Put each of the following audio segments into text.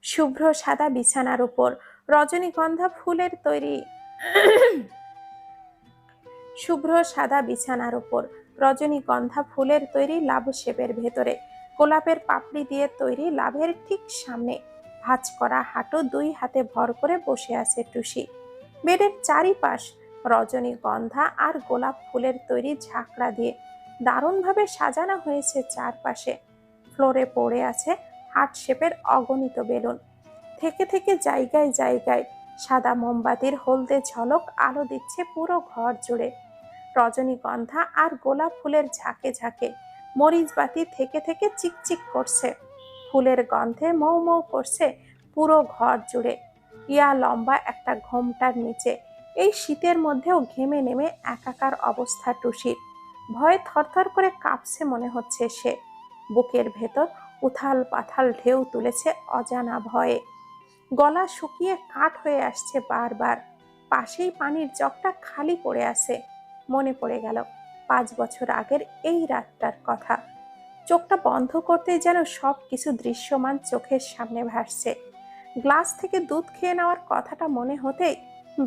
শুভ্র সাদা বিছানার উপর রজনীগন্ধা ফুলের তৈরি শুভ্র সাদা বিছানার উপর রজনীগন্ধা ফুলের তৈরি লাভ শেপের ভেতরে গোলাপের পাপড়ি দিয়ে তৈরি লাভের ঠিক সামনে ভাঁজ করা হাঁটু দুই হাতে ভর করে বসে আছে টুসি। বেডের চারিপাশ রজনীগন্ধা আর গোলাপ ফুলের তৈরি ঝাঁকড়া দিয়ে দারুণভাবে সাজানো হয়েছে। চারপাশে ফ্লোরে পড়ে আছে হার্ট শেপের অগণিত বেলুন। থেকে থেকে জায়গায় জায়গায় সাদা মোমবাতির হলদে ঝলক আলো দিচ্ছে পুরো ঘর জুড়ে। রজনীগন্ধা আর গোলাপ ফুলের ঝাঁকে ঝাঁকে মরিচবাতি থেকে থেকে চিকচিক করছে। ফুলের গন্ধে মৌ মৌ করছে পুরো ঘর জুড়ে। ইয়া লম্বা একটা ঘোমটার নিচে এই শীতের মধ্যেও ঘেমে নেমে একাকার অবস্থা টুসির। ভয়ে থরথর করে কাঁপছে মনে হচ্ছে সে। বুকের ভেতর উথাল পাথাল ঢেউ তুলেছে অজানা ভয়ে। গলা শুকিয়ে কাঠ হয়ে আসছে বারবার। পাশেই পানির জগটা খালি পড়ে আছে। মনে পড়ে গেল 5 বছর আগের এই রাতটার কথা। চোখটা বন্ধ করতেই যেন সব কিছু দৃশ্যমান চোখের সামনে ভাসছে। গ্লাস থেকে দুধ খেয়ে নেওয়ার কথাটা মনে হতেই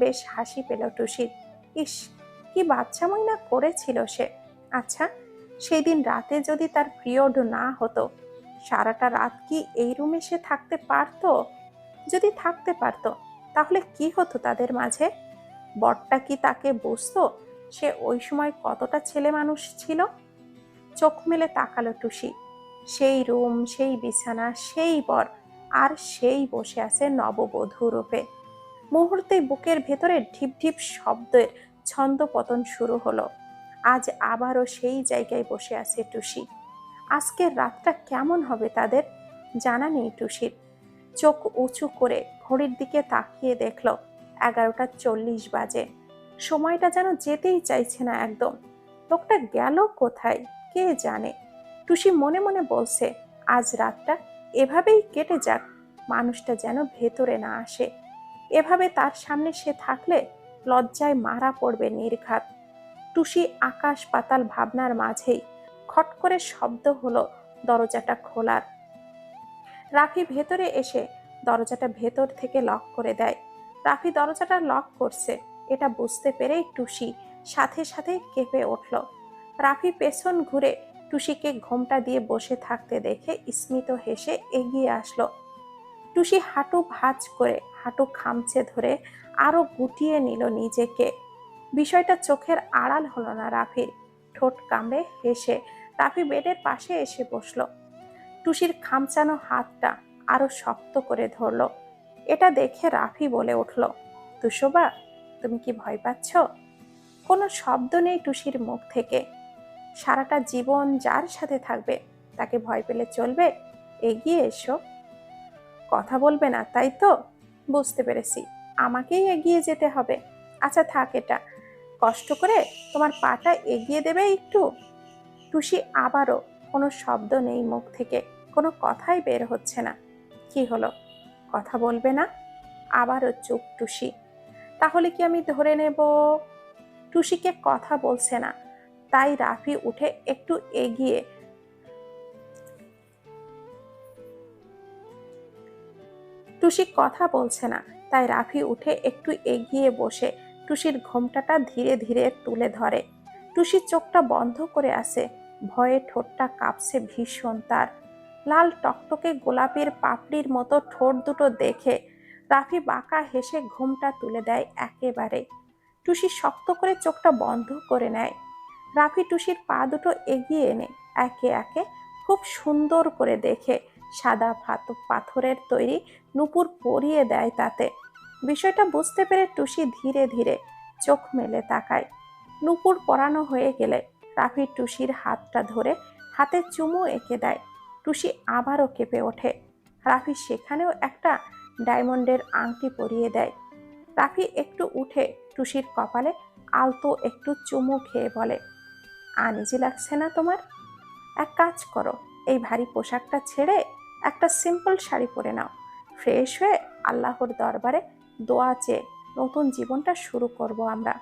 বেশ হাসি পেল টুসির। ইস, কি বাচ্চাময় না করেছিল সে। আচ্ছা, সেই দিন রাতে যদি তার পিরিয়ড না হতো, সারাটা রাত কি এই রুমে সে থাকতে পারতো? যদি থাকতে পারতো তাহলে কি হতো তাদের মাঝে? বরটা কি তাকে বুঝতো সে ওই সময় কতটা ছেলে মানুষ ছিল? চোখ মেলে তাকালো টুসি। সেই রুম, সেই বিছানা, সেই বর, আর সেই বসে আছে নববধূ রূপে। মুহূর্তে বুকের ভেতরে ঢিপ ঢিপ শব্দের ছন্দপতন শুরু হলো। আজ আবারও সেই জায়গায় বসে আছে টুসি। আজকের রাতটা কেমন হবে তাদের জানা নেই টুসির। চোখ উঁচু করে ঘড়ির দিকে তাকিয়ে দেখল 11টা 40 বাজে। সময়টা যেন যেতেই চাইছে না একদম। লোকটা গেল কোথায় কে জানে। টুসি মনে মনে বলছে, আজ রাতটা এভাবেই কেটে যাক, মানুষটা যেন ভেতরে না আসে। এভাবে তার সামনে সে থাকলে লজ্জায় মারা পড়বে নির্ঘাত। টুসি আকাশ পাতাল ভাবনার মাঝেই খট করে শব্দ হলো দরজাটা খোলার। রাফি ভেতরে এসে দরজাটা ভেতর থেকে লক করে দেয়। রাফি দরজাটা লক করছে এটা বুঝতে পেরেই টুসি সাথে সাথে কেঁপে উঠল। রাফি পেছন ঘুরে টুসিকে ঘোমটা দিয়ে বসে থাকতে দেখে স্মিত হেসে এগিয়ে আসলো। টুসি হাঁটু ভাঁজ করে হাঁটু খামচে ধরে আরো গুটিয়ে নিল নিজেকে। বিষয়টা চোখের আড়াল হলো না রাফির। ঠোঁট কামড়ে হেসে রাফি বেডের পাশে এসে বসলো। টুসির খামচানো হাতটা আরো শক্ত করে ধরলো। এটা দেখে রাফি বলে উঠল, তুষবা, তুমি কি ভয় পাচ্ছ? কোনো শব্দ নেই টুসির মুখ থেকে। সারাটা জীবন যার সাথে থাকবে তাকে ভয় পেলে চলবে? এগিয়ে এসো। কথা বলবে না তাই তো? বুঝতে পেরেছি, আমাকেই এগিয়ে যেতে হবে। আচ্ছা থাক, এটা কষ্ট করে তোমার পাটা এগিয়ে দেবে একটু। টুসি আবারও কোনো শব্দ নেই মুখ থেকে, কোনো কথাই বের হচ্ছে না। কি হলো, কথা বলবে না? আবারও চুপ টুসি। তাহলে কি আমি ধরে নেব? টুসিকে কথা বলছে না, তাই রাফি উঠে একটু এগিয়ে টুসি কথা বলছে না, তাই রাফি উঠে একটু এগিয়ে বসে টুসির ঘোমটাটা ধীরে ধীরে তুলে ধরে। টুসি চোখটা বন্ধ করে আসে, ভয়ে ঠোঁটটা কাঁপছে ভীষণ তার। লাল টকটকে গোলাপের পাপড়ির মতো ঠোঁট দুটো দেখে রাফি বাঁকা হেসে ঘোমটা তুলে দেয় একেবারে। টুসি শক্ত করে চোখটা বন্ধ করে নেয়। রাফি টুসির পা দুটো এগিয়ে এনে একে একে খুব সুন্দর করে দেখে সাদা পাথরের তৈরি নূপুর পরিয়ে দেয় তাতে। বিষয়টা বুঝতে পেরে টুসি ধীরে ধীরে চোখ মেলে তাকায়। নূপুর পরানো হয়ে গেলে রাফি টুসির হাতটা ধরে হাতে চুমু এঁকে দেয়। টুসি আবারও কেঁপে ওঠে। রাফি সেখানেও একটা ডায়মন্ডের আংটি পরিয়ে দেয়। রাফি একটু উঠে টুসির কপালে আলতো একটু চুমু খেয়ে বলে, আনিজি লাগছে না তোমার? এক কাজ করো, এই ভারী পোশাকটা ছেড়ে একটা সিম্পল শাড়ি পরে নাও। ফ্রেশ হয়ে আল্লাহর দরবারে দোয়া চেয়ে নতুন জীবনটা শুরু করব আমরা।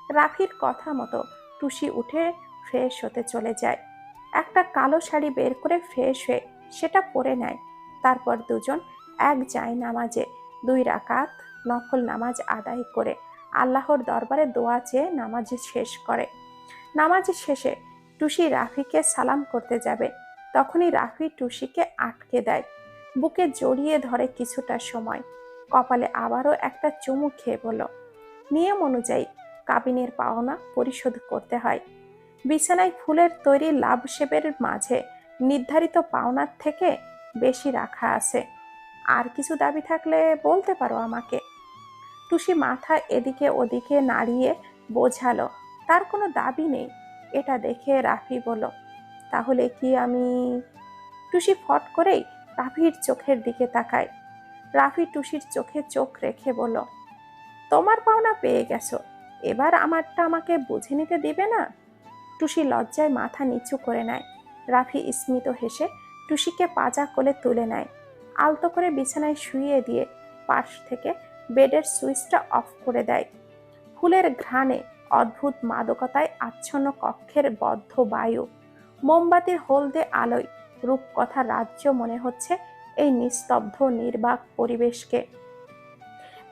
রাফির কথা মতো টুসি উঠে ফ্রেশ হতে চলে যায়। একটা কালো শাড়ি বের করে ফ্রেশ হয়ে সেটা পরে নেয়। তারপর দুজন এক জায়নামাজে 2 রাকাত নফল নামাজ আদায় করে আল্লাহর দরবারে দোয়া চেয়ে নামাজ শেষ করে। নামাজ শেষে টুসি রাফিকে সালাম করতে যাবে, তখনই রাফি টুসিকে আটকে দেয়, বুকে জড়িয়ে ধরে কিছুটা সময়, কপালে আবারও একটা চুমু খেয়ে বলল, নিয়ম অনুযায়ী কাবিনের পাওনা পরিশোধ করতে হয়। বিছানায় ফুলের তৈরি লাভ শেপের মাঝে নির্ধারিত পাওনার থেকে বেশি রাখা আছে। আর কিছু দাবি থাকলে বলতে পারো আমাকে। টুসি মাথা এদিকে ওদিকে নাড়িয়ে বোঝালো তার কোনো দাবি নেই। এটা দেখে রাফি বলল, তাহলে কি আমি? টুসি ফট করেই রাফির চোখের দিকে তাকায়। রাফি টুসির চোখে চোখ রেখে বলল, তোমার পাওনা পেয়ে গেছো, এবার আমারটা আমাকে বুঝে নিতে দিবে না? টুসি লজ্জায় মাথা নিচু করে নেয়। রাফি স্মিত হেসে টুসিকে পাজা কোলে তুলে নেয়, আলতো করে বিছানায় শুইয়ে দিয়ে পাশ থেকে বেডের সুইচটা অফ করে দেয়। ফুলের ঘ্রাণে অদ্ভুত মাদকতায় আচ্ছন্ন কক্ষের বদ্ধ বায়ু, মোমবাতির হলদে আলোয় রূপকথা রাজ্য মনে হচ্ছে এই নিস্তব্ধ নির্বাক পরিবেশকে।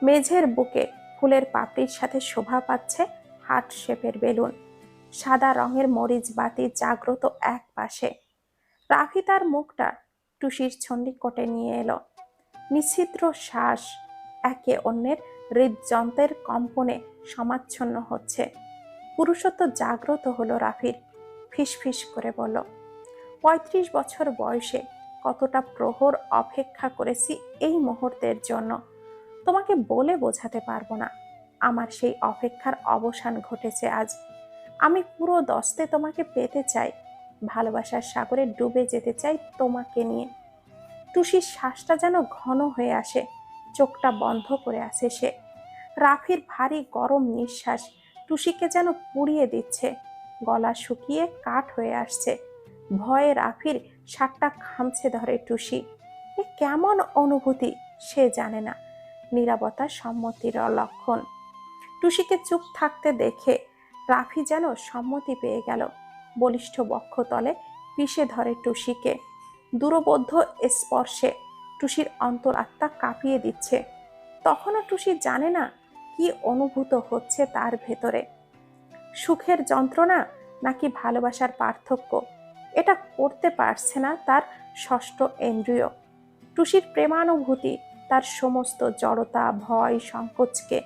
মেঝের বুকে ফুলের পাপড়ির সাথে শোভা পাচ্ছে হার্ট শেপের বেলুন। সাদা রঙের মরিচ বাতি জাগ্রত এক পাশে। রাফি তার মুখটা টুসির ছন্নিকটে নিয়ে এলো। নিছিদ্র শ্বাস একে অন্যের হৃদযন্ত্রের কম্পনে সমাচ্ছন্ন হচ্ছে। পুরুষত্ব জাগ্রত হলো রাফির। ফিসফিস করে বলল, 35 বছর বয়সে কতটা প্রহর অপেক্ষা করেছি এই মুহূর্তের জন্য, তোমাকে বলে বোঝাতে পারবো না। আমার সেই অপেক্ষার অবসান ঘটেছে আজ। আমি পুরো দস্তে তোমাকে পেতে চাই, ভালোবাসার সাগরে ডুবে যেতে চাই তোমাকে নিয়ে। টুসির শ্বাসটা যেন ঘন হয়ে আসে, চোখটা বন্ধ করে আসে সে। রাফির ভারী গরম নিঃশ্বাস টুসিকে যেন পুড়িয়ে দিচ্ছে, গলা শুকিয়ে কাঠ হয়ে আসছে। ভয়ে রাফির শার্টটা খামছে ধরে টুসি। এ কেমন অনুভূতি সে জানে না। নীরবতা সম্মতির লক্ষণ। টুসিকে চুপ থাকতে দেখে রাফি যেন সম্মতি পেয়ে গেল। বলিষ্ঠ বক্ষতলে পিষে ধরে টুসিকে। দূরবোধ্য স্পর্শে টুসির অন্তর আত্মা কাঁপিয়ে দিচ্ছে। তখনও টুসি জানে না কি অনুভূত হচ্ছে তার ভেতরে, সুখের যন্ত্রণা নাকি ভালোবাসার পার্থক্য। এটা করতে পারছে না তার ষষ্ঠ ইন্দ্রিয়। টুসির প্রেমানুভূতি তার সমস্ত জড়তা ভয় সংকোচকে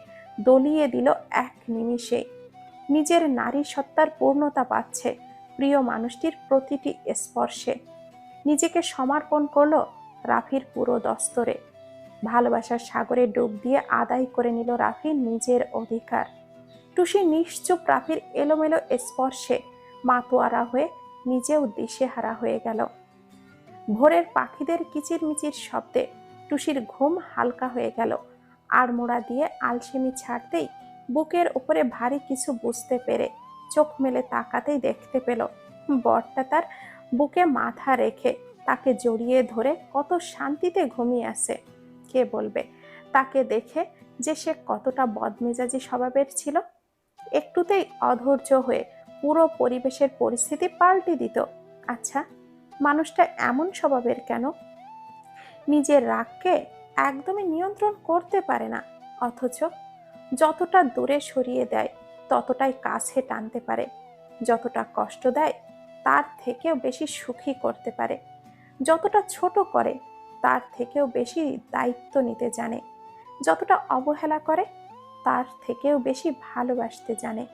দলিয়ে দিল এক নিমিষে। নিজের নারী সত্তার পূর্ণতা পাচ্ছে প্রিয় মানুষটির প্রতিটি স্পর্শে। নিজেকে সমর্পণ করলো রাফির পুরো দস্তরে। ভালোবাসার সাগরে ডুব দিয়ে আদায় করে নিল রাফি নিজের অধিকার। টুসি নিশ্চুপ রাফির এলোমেলো স্পর্শে মাতোয়ারা হয়ে নিজেও দিশেহারা হয়ে গেল। ভোরের পাখিদের কিচিরমিচির শব্দে টুসির ঘুম হালকা হয়ে গেল। আড়মোড়া দিয়ে আলসেমি ছাড়তেই বুকের উপরে ভারী কিছু বুঝতে পেরে চোখ মেলে তাকাতেই দেখতে পেল বরটা তার বুকে মাথা রেখে তাকে জড়িয়ে ধরে কত শান্তিতে ঘুমিয়ে আছে। কে বলবে তাকে দেখে যে সে কতটা বদমেজাজি স্বভাবের ছিল। একটুতেই অধৈর্য হয়ে পুরো পরিবেশের পরিস্থিতি পাল্টে দিত। আচ্ছা, মানুষটা এমন স্বভাবের কেন? নিজের রাগকে একদমই নিয়ন্ত্রণ করতে পারে না, অথচ যতটা দূরে সরিয়ে দেয় ততটাই কাছে টানতে পারে। যতটা কষ্ট দেয় তার থেকেও বেশি সুখী করতে পারে। যতটা ছোট করে তার থেকেও বেশি দায়িত্ব নিতে জানে। যতটা অবহেলা করে তার থেকেও বেশি ভালোবাসতে জানে।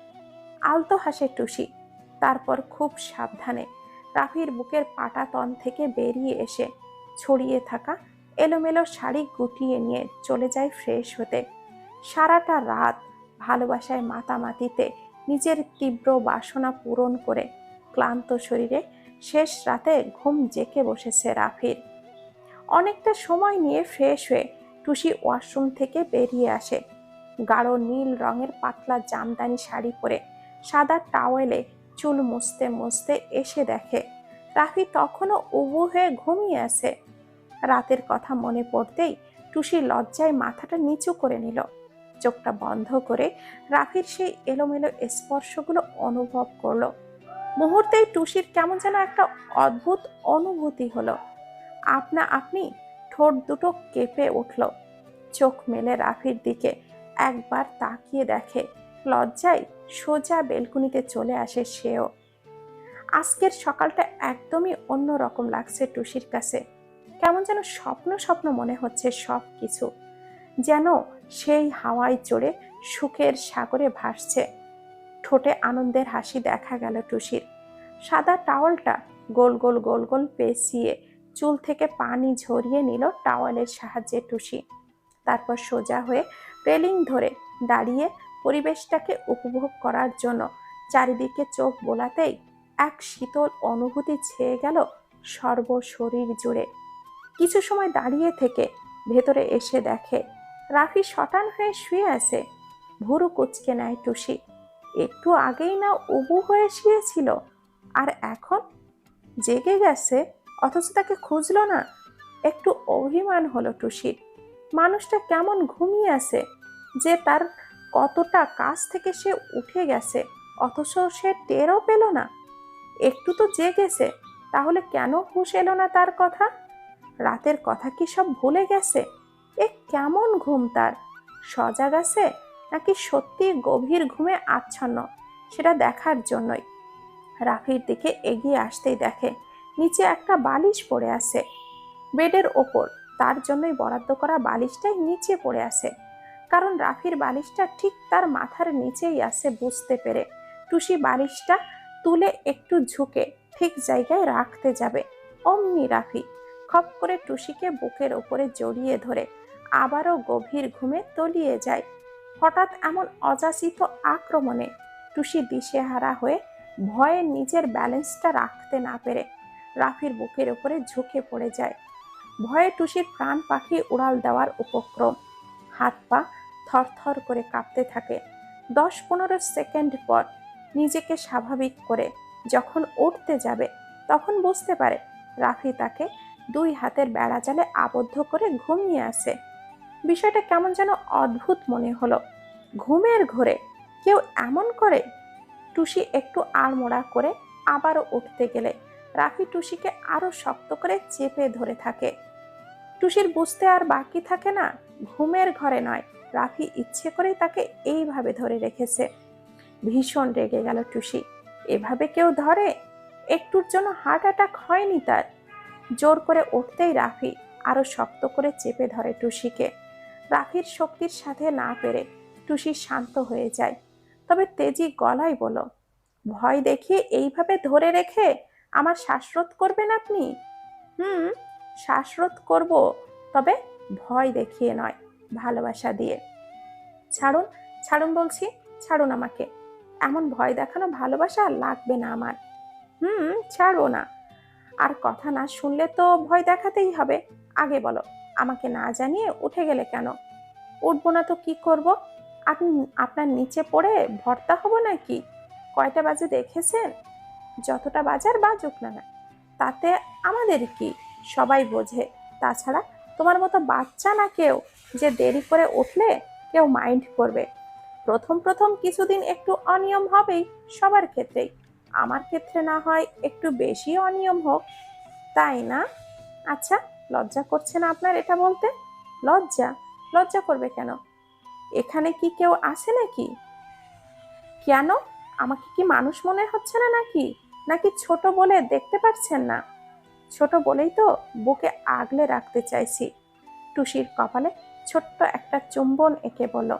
আলতো হাসে টুসি, তারপর খুব সাবধানে রাফির বুকের পাটাতন থেকে বেরিয়ে এসে ছড়িয়ে থাকা এলোমেলো শাড়ি গুটিয়ে নিয়ে চলে যায় ফ্রেশ হতে। সারাটা রাত ভালোবাসায় মাতামাতিতে নিজের তীব্র বাসনা পূরণ করে ক্লান্ত শরীরে শেষ রাতে ঘুম জেঁকে বসেছে রাফির। অনেকটা সময় নিয়ে ফ্রেশ হয়ে টুসি ওয়াশরুম থেকে বেরিয়ে আসে। গাঢ় নীল রঙের পাতলা জামদানি শাড়ি পরে সাদা টাওয়েলে চুল মুছতে মুছতে এসে দেখে রাফি তখনও উবু হয়ে ঘুমিয়ে আছে। রাতের কথা মনে পড়তেই টুসি লজ্জায় মাথাটা নিচু করে নিল। চোখটা বন্ধ করে রাফির সেই এলোমেলো স্পর্শগুলো অনুভব করলো। মুহূর্তেই টুসির কেমন যেন একটা অদ্ভুত অনুভূতি হলো। আপনা আপনি ঠোঁট দুটো কেঁপে উঠল। চোখ মেলে রাফির দিকে একবার তাকিয়ে দেখে, লজ্জায় সোজা বেলকুনিতে চলে আসে সেও। আজকের সকালটা একদমই অন্য রকম লাগছে টুসির কাছে। কেমন যেন স্বপ্ন স্বপ্ন মনে হচ্ছে সব কিছু, যেন সেই হাওয়ায় চড়ে সুখের সাগরে ভাসছে। ঠোঁটে আনন্দের হাসি দেখা গেল টুসির। সাদা টাওয়ালটা গোল গোল গোল গোল পেঁচিয়ে চুল থেকে পানি ঝরিয়ে নিল টাওয়ালের সাহায্যে টুসি। তারপর সোজা হয়ে রেলিং ধরে দাঁড়িয়ে পরিবেশটাকে উপভোগ করার জন্য চারিদিকে চোখ বোলাতেই এক শীতল অনুভূতি ছেয়ে গেল সর্বশরীর জুড়ে। কিছু সময় দাঁড়িয়ে থেকে ভেতরে এসে দেখে রাফি শটান হয়ে শুয়ে আছে। ভুরু কুঁচকে নেয় টুসি। একটু আগেই না উবু হয়ে শুয়েছিল, আর এখন জেগে গেছে, অথচ তাকে খুঁজলো না। একটু অভিমান হলো টুসির। মানুষটা কেমন ঘুমিয়ে আছে, যে তার কতটা কাছ থেকে সে উঠে গেছে, অথচ সে টেরও পেল না। একটু তো জেগেছে, তাহলে কেন হুঁশ এলো না তার কথা? রাতের কথা কি সব ভুলে গেছে? এ কেমন ঘুম তার? সজাগ আছে নাকি সত্যি গভীর ঘুমে আচ্ছন্ন, সেটা দেখার জন্যই রাফির দিকে এগিয়ে আসতেই দেখে নিচে একটা বালিশ পড়ে আছে বেডের ওপর। তার জন্যই বরাদ্দ করা বালিশটাই নিচে পড়ে আছে, কারণ রাফির বালিশটা ঠিক তার মাথার নিচেই আছে বুঝতে পেরে টুসি বালিশটা তুলে একটু ঝুঁকে ঠিক জায়গায় রাখতে যাবে, অমনি রাফি খপ করে টুসিকে বুকের ওপরে জড়িয়ে ধরে আবারও গভীর ঘুমে তলিয়ে যায়। হঠাৎ এমন অযাচিত আক্রমণে টুসি দিশেহারা হয়ে ভয়ে নিজের ব্যালেন্সটা রাখতে না পেরে রাফির বুকের উপরে ঝুঁকে পড়ে যায়। ভয়ে টুসির প্রাণ পাখি উড়াল দেওয়ার উপক্রম। হাত পা থরথর করে কাঁপতে থাকে। 10-15 সেকেন্ড পর নিজেকে স্বাভাবিক করে যখন উঠতে যাবে, তখন বুঝতে পারে রাফি তাকে 2 হাতের বেড়াজালে আবদ্ধ করে ঘুমিয়ে আছে। বিষয়টা কেমন যেন অদ্ভুত মনে হলো। ঘুমের ঘোরে কেউ এমন করে? টুসি একটু আড়মোড়া করে আবারও উঠতে গেলে রাফি টুসিকে আরো শক্ত করে চেপে ধরে থাকে। টুসির বুঝতে আর বাকি থাকে না, ঘুমের ঘরে নয়, রাফি ইচ্ছে করেই তাকে এইভাবে ধরে রেখেছে। ভীষণ রেগে গেল টুসি। এভাবে কেউ ধরে? একটুর জন্য হার্ট অ্যাটাক হয়নি তার। জোর করে উঠতেই রাফি আরো শক্ত করে চেপে ধরে টুসিকে। রাফির শক্তির সাথে না পেরে টুসি শান্ত হয়ে যায়, তবে তেজি গলায় বলল, ভয় দেখিয়ে এইভাবে ধরে রেখে আমার শ্বাসরোধ করবেন আপনি? শ্বাসরোধ করব, তবে ভয় দেখিয়ে নয়, ভালোবাসা দিয়ে। ছাড়ুন, ছাড়ুন বলছি, ছাড়ুন আমাকে। এমন ভয় দেখানো ভালোবাসা লাগবে না আমার। ছাড়ো না। আর কথা না শুনলে তো ভয় দেখাতেই হবে। আগে বলো, আমাকে না জানিয়ে উঠে গেলে কেন? উঠবো না তো কি করব? আপনি আপনার নিচে পড়ে ভর্তা হব নাকি? কয়টা বাজে দেখেছেন? যতটা বাজার বাজুক না না, তাতে আমাদের কি? সবাই বোঝে। তাছাড়া তোমার মতো বাচ্চা না কেউ যে দেরি করে উঠলে কেউ মাইন্ড করবে। প্রথম প্রথম কিছুদিন একটু অনিয়ম হবেই সবার ক্ষেত্রেই। আমার ক্ষেত্রে না হয় একটু বেশি অনিয়ম হোক, তাই না? আচ্ছা, লজ্জা করছে না আপনার এটা বলতে? লজ্জা? লজ্জা করবে কেন? এখানে কি কেউ আছে নাকি? কেন? আমাকে কি মানুষ মনে হচ্ছে না নাকি? নাকি ছোট বলে দেখতে পাচ্ছেন না? ছোট বলেই তো বুকে আগলে রাখতে চাইছি। টুসির কপালে ছোট্ট একটা চুম্বন এঁকে বলল,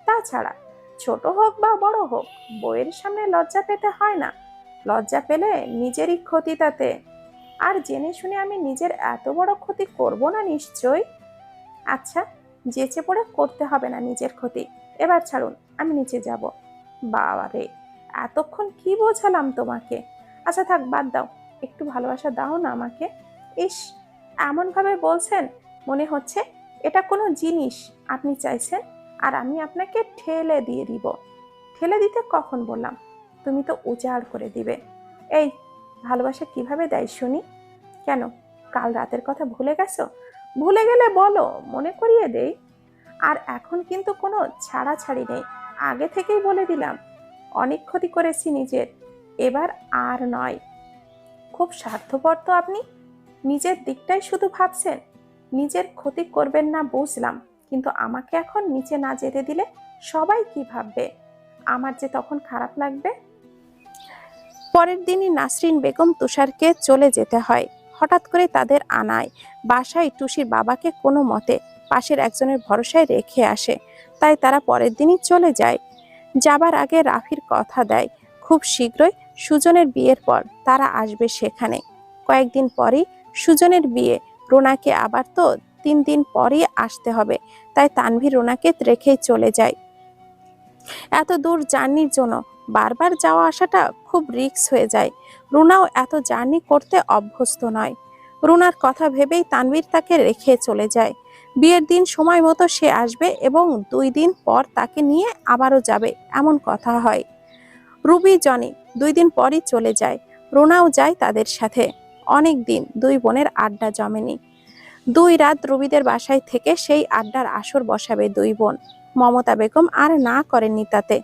তাছাড়া ছোট হোক বা বড় হোক, বউয়ের সামনে লজ্জা পেতে হয় না। লজ্জা পেলে নিজেরই ক্ষতি তাতে। আর জেনে শুনে আমি নিজের এত বড় ক্ষতি করব না নিশ্চয়। আচ্ছা, যেচে পড়ে করতে হবে না নিজের ক্ষতি। এবার ছাড়ুন, আমি নিচে যাব। বাবারে, এতক্ষণ কি বোঝালাম তোমাকে? আচ্ছা থাক, বাদ দাও। একটু ভালোবাসা দাও না আমাকে। ইস, এমন ভাবে বলছেন মনে হচ্ছে এটা কোনো জিনিস আপনি চাইছেন আর আমি আপনাকে ঠেলে দিয়ে দিব। ঠেলে দিতে কখন বললাম? তুমি তো উজাড় করে দিবে। এই, ভালোবাসা কিভাবে দেয় শুনি? কেন, কাল রাতের কথা ভুলে গেছো? ভুলে গেলে বলো, মনে করিয়ে দেই। আর এখন কিন্তু কোনো ছাড়াছাড়ি নেই, আগে থেকেই বলে দিলাম। অনেক ক্ষতি করেছি নিজের, এবার আর নয়। খুব স্বার্থপর তো আপনি, নিজের দিকটাই শুধু ভাবছেন। নিজের ক্ষতি করবেন না বুঝলাম, কিন্তু আমাকে এখন নিচে না যেতে দিলে সবাই কি ভাববে? আমার যে তখন খারাপ লাগবে। পরের দিনই নাসরিন বেগম তুষারকে চলে যেতে হয়। হঠাৎ করে তাদের আনায় বাসায় টুসির বাবাকে কোনো মতে পাশের একজনের ভরসায় রেখে আসে, তাই তারা পরের দিনই চলে যায়। যাবার আগে রাফির কথা দেয় খুব শীঘ্রই সুজনের বিয়ের পর তারা আসবে সেখানে। কয়েকদিন পরেই সুজনের বিয়ে। রোনাকে আবার তো 3 দিন পরই আসতে হবে, তাই তানভীর রোনাকে রেখেই চলে যায়। এত দূর জার্নির জন্য বারবার যাওয়া আসাটা খুব রিস্ক হয়ে যায়। রুনাও এত জার্নি করতে অভ্যস্ত নয়। রুনার কথা ভেবেই তানভীর তাকে রেখে চলে যায়। বিয়ের দিন সময় মতো সে আসবে এবং 2 দিন পর তাকে নিয়ে আবারও যাবে, এমন কথা হয়। রুবি জনি 2 দিন পরই চলে যায়। রুনাও যায় তাদের সাথে। অনেক দিন দুই বোনের আড্ডা জমেনি। 2 রাত রুবিদের বাসায় থেকে সেই আড্ডার আসর বসাবে দুই বোন। মমতা বেগম আর না করেননি তাতে।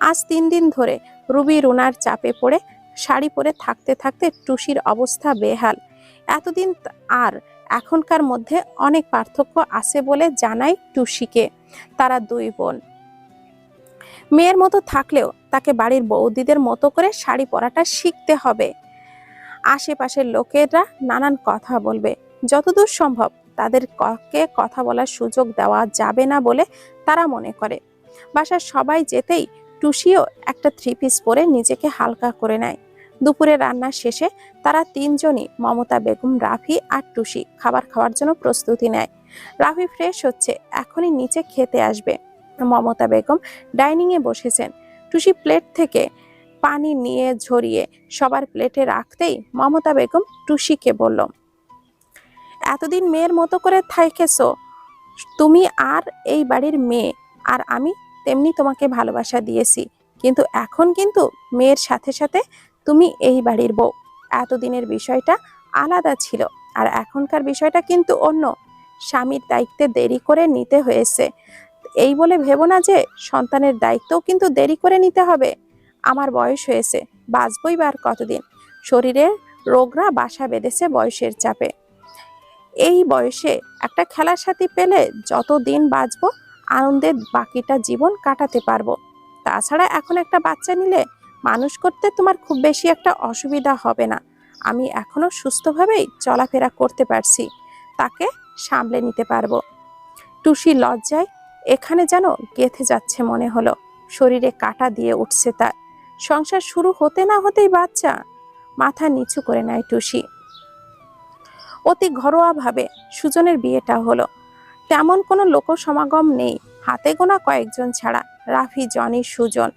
আজ 3 দিন ধরে রুবি রুনার চাপে পড়ে শাড়ি পরে থাকতে থাকতে টুসির অবস্থা বেহাল। এতদিন আর এখনকার মধ্যে অনেক পার্থক্য আছে বলে জানায় টুসিকে। তারা দুই বোন মেয়ের মতো থাকলেও তাকে বাড়ির বৌদিদের মতো করে শাড়ি পরাটা শিখতে হবে। আশেপাশের লোকেরা নানান কথা বলবে, যতদূর সম্ভব তাদেরকে কথা বলার সুযোগ দেওয়া যাবে না বলে তারা মনে করে। বাসার সবাই যেতেই টুসিও একটা 3 পিস পরে নিজেকে হালকা করে নেয়। দুপুরে রান্না শেষে তারা 3জনই মমতা বেগম, রাফি আর টুসি খাবার খাওয়ার জন্য প্রস্তুতি নেয়। রাফি ফ্রেশ হচ্ছে, এখনই নিচে খেতে আসবে। মমতা বেগম ডাইনিংয়ে বসেছেন। টুসি প্লেট থেকে পানি নিয়ে ঝরিয়ে সবার প্লেটে রাখতেই মমতা বেগম টুসিকে বলল, এতদিন মেয়ের মতো করে থাইকেছো তুমি, আর এই বাড়ির মেয়ে, আর আমি তেমনি তোমাকে ভালোবাসা দিয়েছি, কিন্তু এখন কিন্তু মেয়ের সাথে সাথে তুমি এই বাড়ির বউ। এতদিনের বিষয়টা আলাদা ছিল, আর এখনকার বিষয়টা কিন্তু অন্য। স্বামীর দায়িত্বে দেরি করে নিতে হয়েছে, এই বলে ভেবো না যে সন্তানের দায়িত্বও কিন্তু দেরি করে নিতে হবে। আমার বয়স হয়েছে, বাঁচবই বা আর কতদিন। শরীরের রোগরা বাসা বেঁধেছে বয়সের চাপে। এই বয়সে একটা খেলার সাথী পেলে যতদিন বাঁচবো আনন্দে বাকিটা জীবন কাটাতে পারবো। তাছাড়া এখন একটা বাচ্চা নিলে মানুষ করতে তোমার খুব বেশি একটা অসুবিধা হবে না। আমি এখনো সুস্থভাবেই চলাফেরা করতে পারছি, তাকে সামলে নিতে পারবো। টুসি লজ্জায় এখানে যেন গেঁথে যাচ্ছে মনে হলো। শরীরে কাঁটা দিয়ে উঠছে তার। সংসার শুরু হতে না হতেই বাচ্চা। মাথা নিচু করে নেয় টুসি। অতি ঘরোয়াভাবে সুজনের বিয়েটা হলো। তেমন কোনো লোক সমাগম নেই, হাতে গোনা কয়েকজন ছাড়া। রাফি, জনি, সুজন,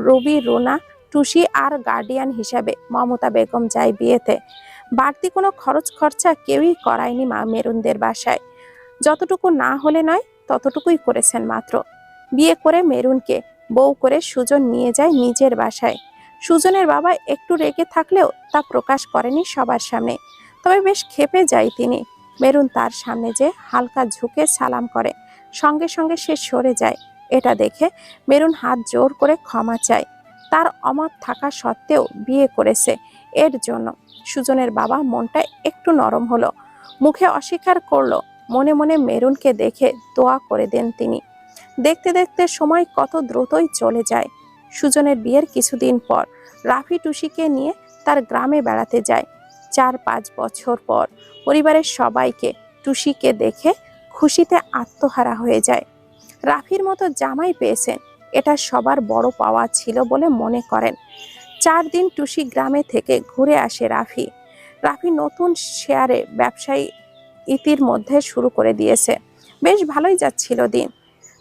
রুবি, রুনা, টুসি আর গার্ডিয়ান হিসাবে মমতা বেগম যায় বিয়েতে। বাড়তি কোনো খরচ খরচা কেউই করায়নি মা মেরুনদের বাসায়। যতটুকু না হলে নয় ততটুকুই করেছেন মাত্র। বিয়ে করে মেরুনকে বউ করে সুজন নিয়ে যায় নিজের বাসায়। সুজনের বাবা একটু রেগে থাকলেও তা প্রকাশ করেনি সবার সামনে, তবে বেশ ক্ষেপে যায় তিনি। মেরুন তার সামনে যে হালকা ঝুঁকে সালাম করে, সঙ্গে সঙ্গে সে সরে যায়। এটা দেখে মেরুন হাত জোর করে ক্ষমা চায়। তার অমত থাকা সত্ত্বেও বিয়ে করেছে, এর জন্য সুজনের বাবা মনটা একটু নরম হলো। মুখে অস্বীকার করলো, মনে মনে মেরুনকে দেখে দোয়া করে দেন তিনি। দেখতে দেখতে সময় কত দ্রুতই চলে যায়। সুজনের বিয়ের কিছুদিন পর রাফি টুসিকে নিয়ে তার গ্রামে বেড়াতে যায়। 4-5 বছর পর পরিবারের সবাইকে টুসিকে দেখে খুশিতে আত্মহারা হয়ে যায়। রাফির মতো জামাই পেয়েছেন, এটা সবার বড় পাওয়া ছিল বলে মনে করেন। 4 দিন টুসি গ্রামে থেকে ঘুরে আসে রাফি। রাফি নতুন শেয়ারে ব্যবসায়ী ইতিমধ্যে শুরু করে দিয়েছে। বেশ ভালোই যাচ্ছিল দিন।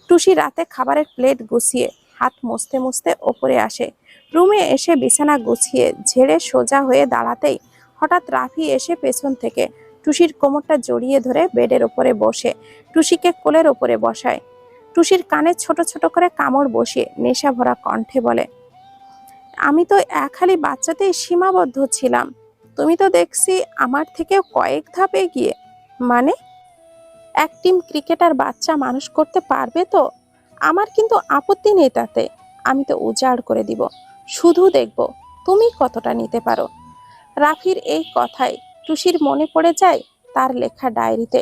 টুসি রাতে খাবারের প্লেট গুছিয়ে হাত মুছতে মুছতে ওপরে আসে। রুমে এসে বিছানা গুছিয়ে ঝেড়ে সোজা হয়ে দাঁড়াতেই হঠাৎ রাফি এসে পেছন থেকে টুসির কোমরটা জড়িয়ে ধরে বেডের ওপরে বসে টুসিকে কোলের ওপরে বসায়। টুসির কানে ছোট ছোট করে কামড় বসিয়ে নেশা ভরা কণ্ঠে বলে, আমি তো এক হালি বাচ্চাতেই সীমাবদ্ধ ছিলাম, তুমি তো দেখছি আমার থেকেও কয়েক ধাপ এগিয়ে। মানে, এক টিম ক্রিকেটার বাচ্চা মানুষ করতে পারবে তো? আমার কিন্তু আপত্তি নেই তাতে। আমি তো উজাড় করে দিব, শুধু দেখব তুমি কতটা নিতে পারো। রাফির এই কথায় টুসির মনে পড়ে যায় তার লেখা ডায়েরিতে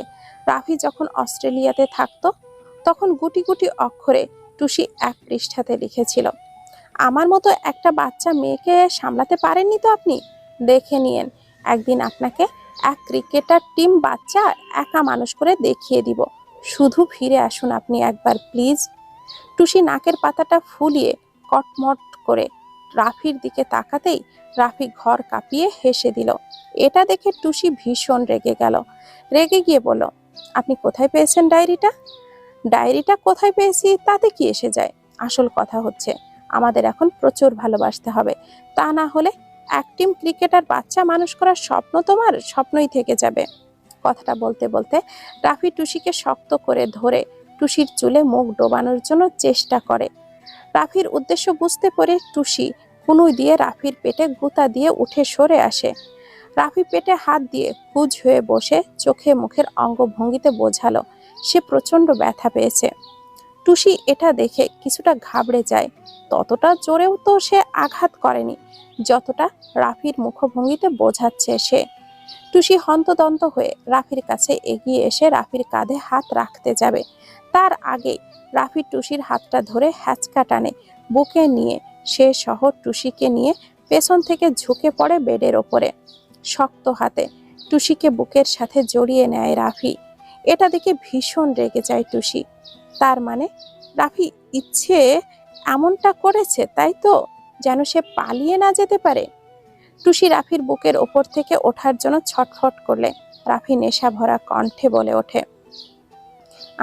রাফি যখন অস্ট্রেলিয়াতে থাকতো তখন গুটি গুটি অক্ষরে টুসি এক পৃষ্ঠাতে লিখেছিল, আমার মতো একটা বাচ্চা মেয়েকে সামলাতে পারেননি তো আপনি? দেখে নিয়েন, একদিন আপনাকে এক ক্রিকেটার টিম বাচ্চা একা মানুষ করে দেখিয়ে দিব। শুধু ফিরে আসুন আপনি একবার প্লিজ। টুসি নাকের পাতাটা ফুলিয়ে কটমট করে রাফির দিকে তাকাতেই রাফি ঘর কাঁপিয়ে হেসে দিল। এটা দেখে টুসি ভীষণ রেগে গেল। রেগে গিয়ে বলল, আপনি কোথায় পেয়েছেন ডায়েরিটা? ডায়েরিটা কোথায় পেয়েছি তাতে কি এসে যায়? আসল কথা হচ্ছে আমাদের এখন প্রচুর ভালোবাসতে হবে, তা না হলে এক টিম ক্রিকেটার বাচ্চা মানুষ করার স্বপ্ন তোমার স্বপ্নই থেকে যাবে। কথাটা বলতে বলতে রাফি টুসিকে শক্ত করে ধরে টুসির চুলে মুখ ডোবানোর জন্য চেষ্টা করে। রাফির উদ্দেশ্য বুঝতে পেরে টুসি কুনুই দিয়ে রাফির পেটে গুঁতা দিয়ে উঠে সরে আসে। রাফি পেটে হাত দিয়ে কুঁজ হয়ে বসে চোখে মুখের অঙ্গভঙ্গিতে বোঝালো সে প্রচন্ড ব্যথা পেয়েছে। টুসি এটা দেখে কিছুটা ঘাবড়ে যায়। ততটা জোরেও তো সে আঘাত করেনি যতটা রাফির মুখভঙ্গিতে বোঝাচ্ছে সে। টুসি হন্তদন্ত হয়ে রাফির কাছে এগিয়ে এসে রাফির কাঁধে হাত রাখতে যাবে, তার আগে রাফি টুসির হাতটা ধরে হ্যাচকা টানে বুকে নিয়ে সে সহ টুসিকে নিয়ে পেছন থেকে ঝুঁকে পড়ে বেডের ওপরে। শক্ত হাতে টুসিকে বুকের সাথে জড়িয়ে নেয় রাফি। এটা দেখে ভীষণ রেগে যায় টুসি। তার মানে রাফি ইচ্ছে এমনটা করেছে তাই তো, যেন সে পালিয়ে না যেতে পারে। টুসি রাফির বুকের ওপর থেকে ওঠার জন্য ছটফট করলে রাফি নেশা ভরা কণ্ঠে বলে ওঠে,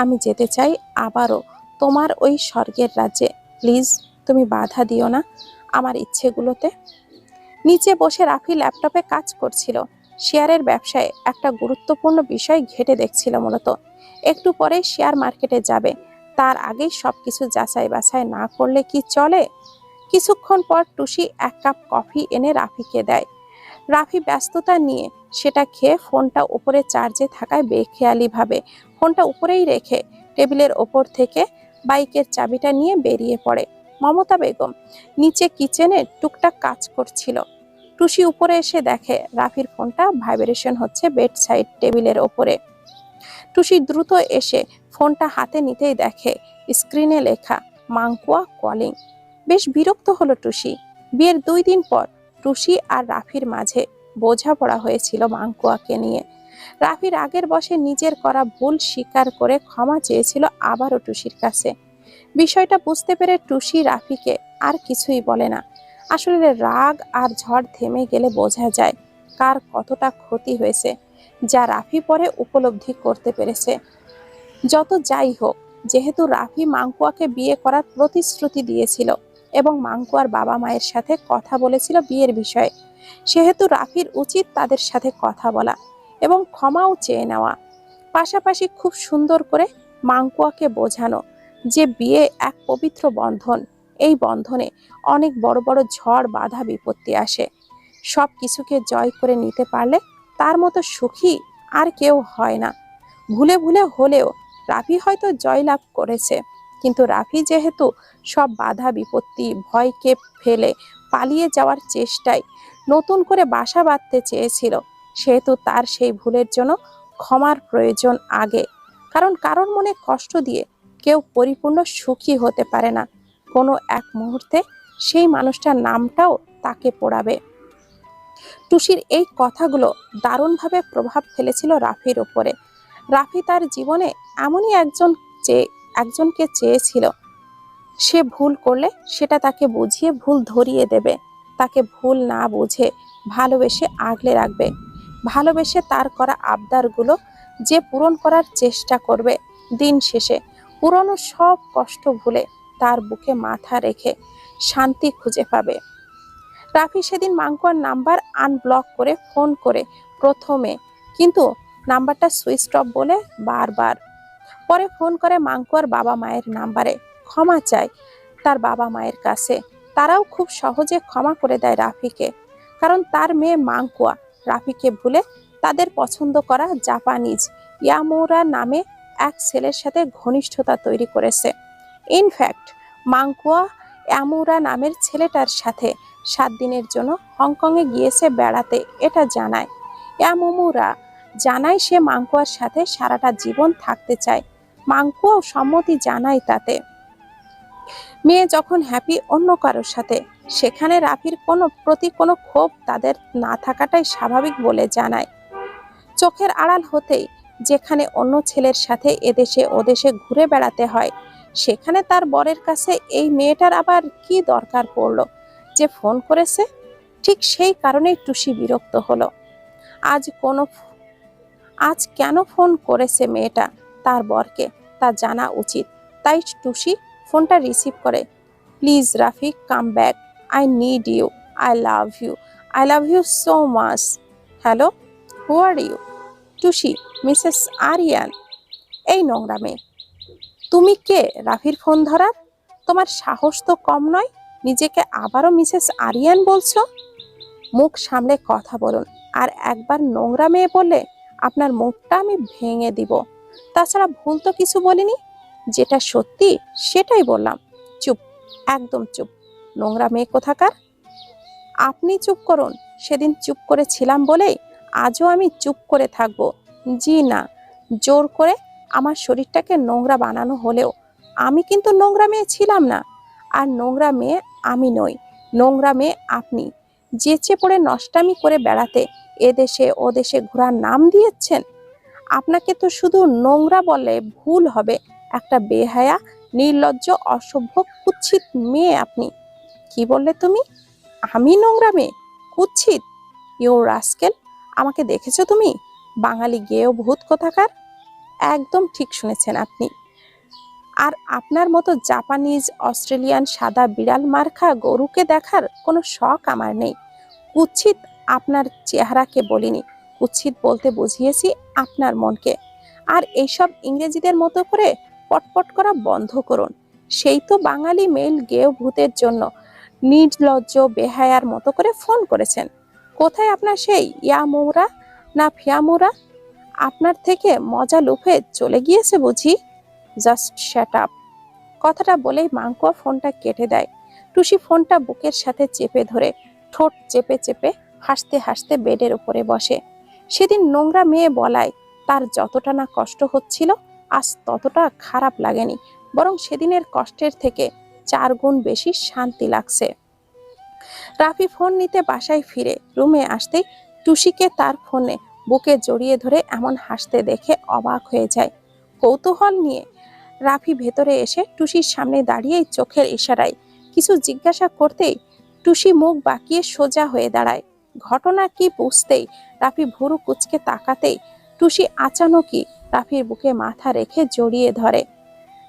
আমি যেতে চাই আবারও তোমার ওই স্বর্গের রাজ্যে। প্লিজ তুমি বাধা দিও না আমার ইচ্ছেগুলোতে। নিচে বসে রাফি ল্যাপটপে কাজ করছিল। শেয়ারের ব্যবসায় একটা গুরুত্বপূর্ণ বিষয় ঘেটে দেখছিল মূলত। একটু পরে শেয়ার মার্কেটে যাবে, তার আগেই সবকিছু যাচাই বাছাই না করলে কি চলে। কিছুক্ষণ পর টুসি এক কাপ কফি এনে রাফিকে দেয়। রাফি ব্যস্ততা নিয়ে সেটা খেয়ে ফোনটা উপরে চার্জে থাকায় বেখেয়ালিভাবে ফোনটা উপরেই রেখে টেবিলের ওপর থেকে বাইকের চাবিটা নিয়ে বেরিয়ে পড়ে। মমতা বেগম নিচে কিচেনে টুকটাক কাজ করছিল। টুসি উপরে এসে দেখে রাফির ফোনটা ভাইব্রেশন হচ্ছে বেড সাইড টেবিলের ওপরে। টুসি দ্রুত এসে ফোনটা হাতে নিতেই দেখে স্ক্রিনে লেখা মাংকুয়া কলিং। বেশ বিরক্ত হলো টুসি। বিয়ের 2 দিন পর টুসি আর রাফির মাঝে বোঝাপড়া হয়েছিল মাংকুয়াকে নিয়ে। রাফির আগের বসে নিজের করা ভুল স্বীকার করে ক্ষমা চেয়েছিল আবারও টুসির কাছে। বিষয়টা বুঝতে পেরে টুসি রাফিকে আর কিছুই বলে না। আসলে রাগ আর ঝড় থেমে গেলে বোঝা যায় কার কতটা ক্ষতি হয়েছে, যা রাফি পরে উপলব্ধি করতে পেরেছে। যত যাই হোক, যেহেতু রাফি মাংকুয়াকে বিয়ে করার প্রতিশ্রুতি দিয়েছিল এবং মাংকুয়ার বাবা মায়ের সাথে কথা বলেছিল বিয়ের বিষয়ে, সেহেতু রাফির উচিত তাদের সাথে কথা বলা এবং ক্ষমাও চেয়ে নেওয়া। পাশাপাশি খুব সুন্দর করে মাংকুয়াকে বোঝানো যে বিয়ে এক পবিত্র বন্ধন, এই বন্ধনে অনেক বড় বড় ঝড় বাধা বিপত্তি আসে। সব কিছুকে জয় করে নিতে পারলে তার মতো সুখী আর কেউ হয় না। ভুলে ভুলে হলেও রাফি হয়তো জয়লাভ করেছে, কিন্তু রাফি যেহেতু সব বাধা বিপত্তি ভয়কে ফেলে পালিয়ে যাওয়ার চেষ্টায় নতুন করে বাসা বাঁধতে চেয়েছিল, সেহেতু তার সেই ভুলের জন্য ক্ষমার প্রয়োজন আগে। কারণ কারোর মনে কষ্ট দিয়ে কেউ পরিপূর্ণ সুখী হতে পারে না। কোনো এক মুহূর্তে সেই মানুষটার নামটাও তাকে পোড়াবে। টুসির এই কথাগুলো দারুণভাবে প্রভাব ফেলেছিল রাফির উপরে। রাফি তার জীবনে এমনই একজনকে চেয়েছিল, সে ভুল করলে সেটা তাকে বুঝিয়ে ভুল ধরিয়ে দেবে, তাকে ভুল না বুঝে ভালোবেসে আগলে রাখবে। ভালোবেসে তার করা আবদারগুলো যে পূরণ করার চেষ্টা করবে, দিন শেষে পুরনো সব কষ্ট ভুলে তার বুকে মাথা রেখে শান্তি খুঁজে পাবে। রাফি সেদিন মাংকুয়ার নাম্বার আনব্লক করে ফোন করে প্রথমে, কিন্তু নাম্বারটা সুইচ অফ বলে বারবার। পরে ফোন করে মাংকুয়ার বাবা মায়ের নাম্বারে ক্ষমা চায় তার বাবা মায়ের কাছে। তারাও খুব সহজে ক্ষমা করে দেয় রাফিকে, কারণ তার মেয়ে মাংকুয়া রাফিকে ভুলে তাদের পছন্দ করা জাপানিজ ইয়ামুরা নামে এক ছেলের সাথে ঘনিষ্ঠতা তৈরি করেছে। ইনফ্যাক্ট মাংকুয়া ইয়ামুরা নামের ছেলেটার সাথে 7 দিনের জন্য হংকংয়ে গিয়েছে বেড়াতে, এটা জানায়। ইয়ামুরা জানায় সে মাঙ্কুয়ার সাথে সারাটা জীবন থাকতে চায়। মাঙ্কুয়াও সম্মতি জানায় তাতে। মেয়ে যখন হ্যাপি অন্য কারোর সাথে, সেখানে রাফির প্রতি কোনো ক্ষোভ তাদের না থাকাটাই স্বাভাবিক বলে জানায়। চোখের আড়াল হতেই যেখানে অন্য ছেলের সাথে এদেশে ওদেশে ঘুরে বেড়াতে হয়, সেখানে তার বরের কাছে এই মেয়েটার আবার কি দরকার পড়লো যে ফোন করেছে। ঠিক সেই কারণেই টুসি বিরক্ত হলো। আজ কেন ফোন করেছে মেয়েটা তার বরকে তা জানা উচিত। তাই টুসি ফোনটা রিসিভ করে। Please Rafi, come back, I need you, I love you so much. Hello, who are you? Tusi, Mrs Aryan. এই নোংরা মেয়ে, তুমি কে রাফির ফোন ধরার? তোমার সাহস তো কম নয়, নিজেকে আবারও মিসেস আরিয়ান বলছো। মুখ সামলে কথা বলুন, আর একবার নোংরা মেয়ে বললে আপনার মুখটা আমি ভেঙে দিব। তাছাড়া ভুল তো কিছু বলিনি, যেটা সত্যি সেটাই বললাম। চুপ, একদম চুপ, নোংরা মেয়ে কোথাকার। আপনি চুপ করুন, সেদিন চুপ করেছিলাম বলেই আজও আমি চুপ করে থাকবো? জি না, জোর করে আমার শরীরটাকে নোংরা বানানো হলেও আমি কিন্তু নোংরা মেয়ে ছিলাম না। আর নোংরা মেয়ে আমি নই, নোংরা মেয়ে আপনি। যেচে পড়ে নষ্টামি করে বেড়াতে এদেশে ও দেশে ঘোরার নাম দিয়েছেন। আপনাকে তো শুধু নোংরা বললে ভুল হবে, একটা বেহায়া, নির্লজ্জ, অসভ্য, কুৎসিত মেয়ে আপনি। কি বললে তুমি? আমি নোংরা মেয়ে, কুৎসিত? ইউ রাস্কেল, আমাকে দেখেছো তুমি? বাঙালি গেয়েও ভূত কোথাকার। একদম ঠিক শুনেছেন আপনি। আর আপনার মতো জাপানিজ, অস্ট্রেলিয়ান সাদা বিড়াল মার্কা গরুকে দেখার কোনো শখ আমার নেই। কুৎসিত আপনার চেহারাকে বলিনি, কুৎসিত বলতে বুঝিয়েছি আপনার মনকে। আর এইসব ইংরেজিদের মতো করে পটপট করা বন্ধ করুন। সেই তো বাঙালি মেল গেও ভূতের জন্য নির্লজ্জ বেহায়ার মতো করে ফোন করেছেন। কোথায় আপনার সেই ইয়ামুরা না ফিয়ামুরা? আপনার থেকে মজা লুফে চলে গিয়েছে বুঝি? Just shut up. কথাটা বলেই মাঙ্কুয়া ফোনটা কেটে দেয়। টুসি ফোনটা বুকের সাথে চেপে ধরে ঠোঁট চেপে চেপে হাসতে হাসতে বেডের উপরে বসে। সেদিন নোংরা মেয়ে বলায় তার যতটা না কষ্ট হচ্ছিল, আজ ততটা খারাপ লাগেনি, বরং সেদিনের কষ্টের থেকে 4 গুণ বেশি শান্তি লাগছে। রাফি ফোন নিতে বাসায় ফিরে রুমে আসতেই টুসিকে তার ফোনে বুকে জড়িয়ে ধরে এমন হাসতে দেখে অবাক হয়ে যায়। কৌতূহল নিয়ে রাফি ভেতরে এসে টুসির সামনে দাঁড়িয়েই চোখের ইশারায় কিছু জিজ্ঞাসা করতেই টুসি মুখ বাঁকিয়ে সোজা হয়ে দাঁড়ায়। ঘটনা কি বুঝতেই রাফি ভুরু কুচকে তাকাতেই টুসি আচানকই রাফির বুকে মাথা রেখে জড়িয়ে ধরে।